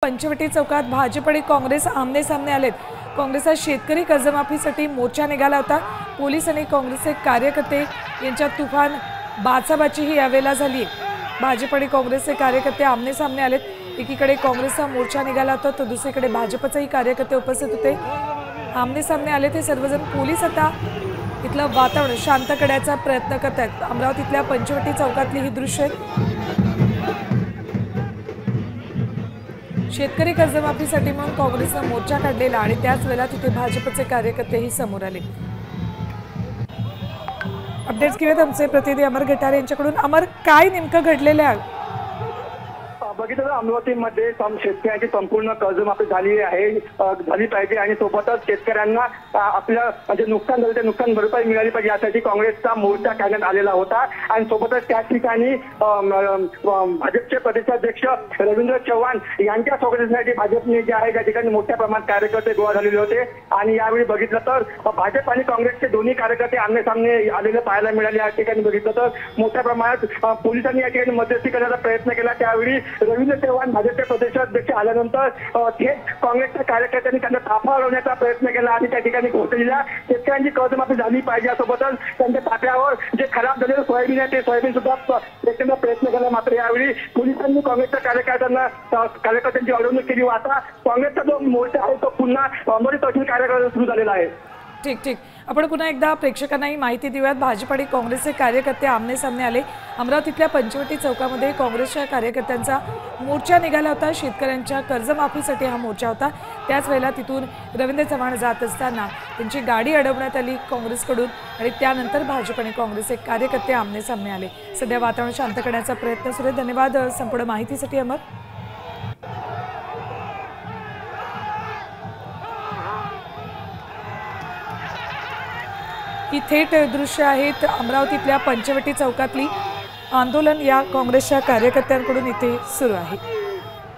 पंचवटी चौकात भाजप आणि काँग्रेस आमने सामने आलेत। काँग्रेसचा शेतकरी कर्जमाफीसाठी मोर्चा निघाला होता। पोलीस आणि काँग्रेसचे कार्यकर्ते यांच्यात तुफान बाचाबाची ही यावेळेला झाली। भाजप आणि काँग्रेसचे कार्यकर्ते आमने सामने आलेत। एकीकडे काँग्रेसचा मोर्चा निघाला होता तर दुसरीकडे भाजपचेही कार्यकर्ते उपस्थित होते। आमने सामने आले ते सर्वजण। पोलीस आता इथलं वातावरण शांत करण्याचा प्रयत्न करत आहेत। अमरावतीतल्या पंचवटी चौकातली ही दृश्य आहेत। शेतकरी कर्जमाफीसाठी म्हणून काँग्रेसचा मोर्चा काढलेला आणि त्याच वेळेला तिथे भाजपचे कार्यकर्तेही समोर आले। अपडेट्स घेऊयात आमचे प्रतिनिधी अमर गटारे यांच्याकडून। अमर, काय नेमकं घडलेलं आहे? बघितलं अमरावतीमध्ये शेतकऱ्यांची संपूर्ण कर्जमाफी झाली पाहिजे आणि सोबतच शेतकऱ्यांना आपल्या म्हणजे नुकसान झालं ते नुकसान भरपाई मिळाली पाहिजे यासाठी काँग्रेसचा मोर्चा काढण्यात आलेला होता। आणि सोबतच त्या ठिकाणी भाजपचे प्रदेशाध्यक्ष रवींद्र चव्हाण यांच्या स्वागतासाठी भाजपने जे आहे त्या ठिकाणी मोठ्या प्रमाणात कार्यकर्ते गोळा झालेले होते। आणि यावेळी बघितलं तर भाजप आणि काँग्रेसचे दोन्ही कार्यकर्ते आमने सामने आलेले पाहायला मिळाले। या ठिकाणी बघितलं तर मोठ्या प्रमाणात पोलिसांनी या ठिकाणी मध्यस्थी करण्याचा प्रयत्न केला। त्यावेळी रवींद्र चव्हाण भाजपचे प्रदेशाध्यक्ष आल्यानंतर थेट काँग्रेसच्या कार्यकर्त्यांनी त्यांना ताफा लावण्याचा प्रयत्न केला आणि त्या ठिकाणी घोषणेला शेतकऱ्यांची कर्जमाफी झाली पाहिजे यासोबतच त्यांच्या ताफ्यावर जे खराब झालेलं सोयाबीन आहे ते सोयाबीन सुद्धा फेकण्याचा प्रयत्न केला। मात्र यावेळी पोलिसांनी काँग्रेसच्या कार्यकर्त्यांची अडवणूक केली। आता काँग्रेसचा जो मोर्चा आहे तो पुन्हा अंबोली तहसील कार्यालयात सुरू झालेला आहे। ठीक, आपण पुन्हा एकदा प्रेक्षकांना ही माहिती देऊयात। भाजप आणि काँग्रेसचे कार्यकर्ते आमने सामने आले। अमरावतीतल्या पंचवटी चौकामध्ये काँग्रेसच्या कार्यकर्त्यांचा मोर्चा निघाला होता। शेतकऱ्यांच्या कर्जमाफीसाठी हा मोर्चा होता। त्याच वेळेला तिथून रवींद्र चव्हाण जात असताना त्यांची गाडी अडवण्यात आली काँग्रेसकडून आणि त्यानंतर भाजप आणि काँग्रेसचे कार्यकर्ते आमने सामने आले। सध्या वातावरण शांत करण्याचा प्रयत्न सुरू आहे। धन्यवाद संपूर्ण माहितीसाठी अमर। ही थेट दृश्य आहेत अमरावतीतल्या पंचवटी चौकातली। आंदोलन या काँग्रेसच्या कार्यकर्त्यांकडून इथे सुरू आहे।